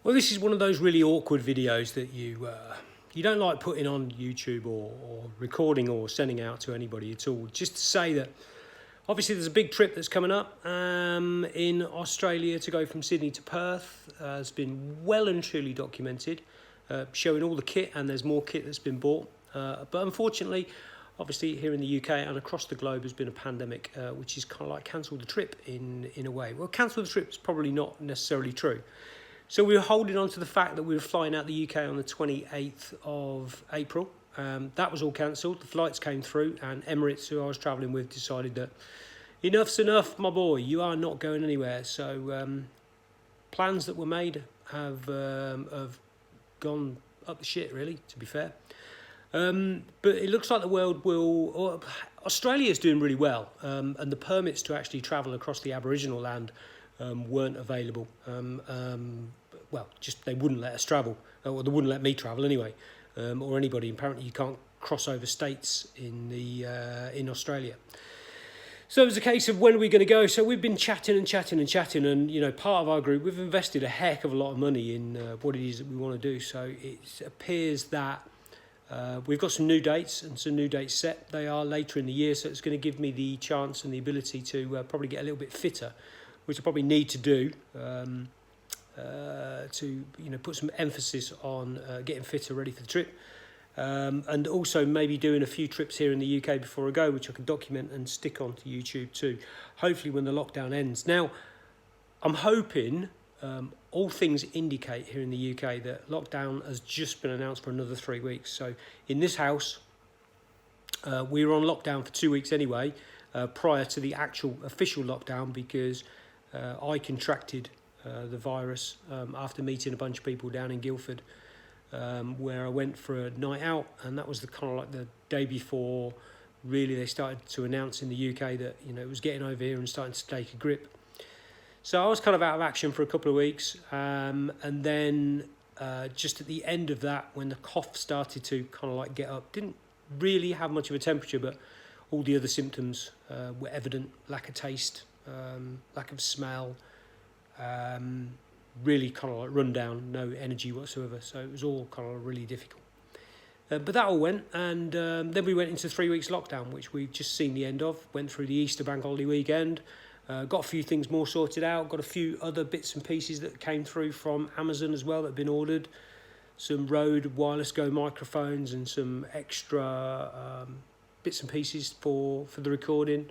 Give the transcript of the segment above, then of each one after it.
Well, this is one of those really awkward videos that you don't like putting on YouTube or recording or sending out to anybody at all. Just to say that obviously there's a big trip that's coming up in Australia to go from Sydney to Perth. It's been well and truly documented, showing all the kit, and there's more kit that's been bought. But unfortunately, obviously here in the UK and across the globe has been a pandemic, which is kind of like cancelled the trip in a way. Well, cancelled the trip is probably not necessarily true. So we were holding on to the fact that we were flying out the UK on the 28th of April. That was all cancelled. The flights came through, and Emirates, who I was travelling with, decided that enough's enough, my boy. You are not going anywhere. So plans that were made have gone up the shit, really, to be fair. But it looks like the world will... Australia's doing really well, and the permits to actually travel across the Aboriginal land weren't available. Well, just they wouldn't let us travel, or they wouldn't let me travel anyway, or anybody. Apparently, you can't cross over states in Australia. So it was a case of when are we going to go. So we've been chatting, and you know, part of our group, we've invested a heck of a lot of money in what it is that we want to do. So it appears that we've got some new dates and some new dates set. They are later in the year, so it's going to give me the chance and the ability to probably get a little bit fitter, which I probably need to do to put some emphasis on getting fitter, ready for the trip, and also maybe doing a few trips here in the UK before I go, which I can document and stick onto YouTube too, hopefully when the lockdown ends. Now, I'm hoping, all things indicate here in the UK that lockdown has just been announced for another 3 weeks. So in this house, we were on lockdown for 2 weeks anyway, prior to the actual official lockdown, because I contracted the virus after meeting a bunch of people down in Guildford, where I went for a night out, and that was the kind of like the day before really they started to announce in the UK that it was getting over here and starting to take a grip. So I was kind of out of action for a couple of weeks, and then just at the end of that, when the cough started to kind of like get up, didn't really have much of a temperature, but all the other symptoms were evident: lack of taste, lack of smell, really kind of like run down, no energy whatsoever. So it was all kind of really difficult. But that all went, and then we went into 3 weeks lockdown, which we've just seen the end of. Went through the Easter bank holiday weekend, got a few things more sorted out, got a few other bits and pieces that came through from Amazon as well that have been ordered. Some Rode Wireless Go microphones and some extra bits and pieces for the recording,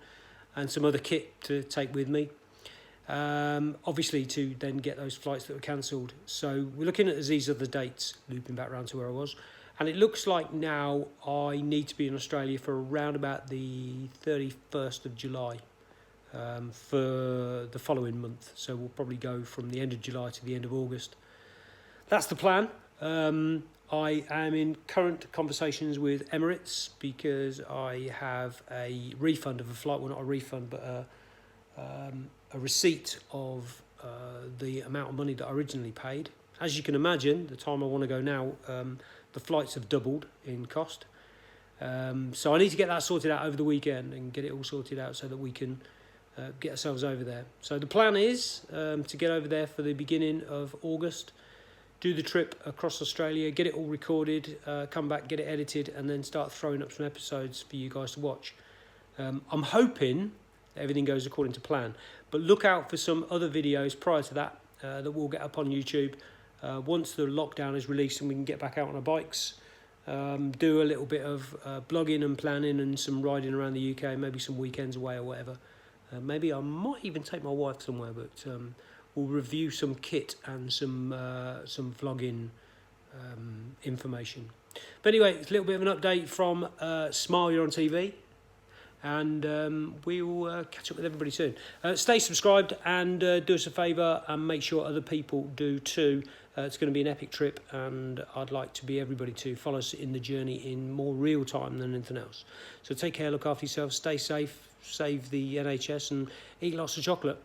and some other kit to take with me. Obviously to then get those flights that were cancelled. So we're looking at these other dates, looping back around to where I was, and it looks like now I need to be in Australia for around about the 31st of July for the following month. So we'll probably go from the end of July to the end of August. That's the plan. I am in current conversations with Emirates because I have a refund of a flight. Well, not a refund, but a receipt of the amount of money that I originally paid. As you can imagine, the time I want to go now, the flights have doubled in cost. So I need to get that sorted out over the weekend and get it all sorted out so that we can get ourselves over there. So the plan is to get over there for the beginning of August, do the trip across Australia, get it all recorded, come back, get it edited, and then start throwing up some episodes for you guys to watch. I'm hoping everything goes according to plan, but look out for some other videos prior to that that we'll get up on YouTube once the lockdown is released and we can get back out on our bikes, do a little bit of blogging and planning and some riding around the UK, maybe some weekends away or whatever. Maybe I might even take my wife somewhere, but we'll review some kit and some vlogging information. But anyway, it's a little bit of an update from Smile You're on TV. And we will catch up with everybody soon. Stay subscribed and do us a favour and make sure other people do too. It's going to be an epic trip, and I'd like to be everybody to follow us in the journey in more real time than anything else. So take care, look after yourselves, stay safe, save the NHS, and eat lots of chocolate.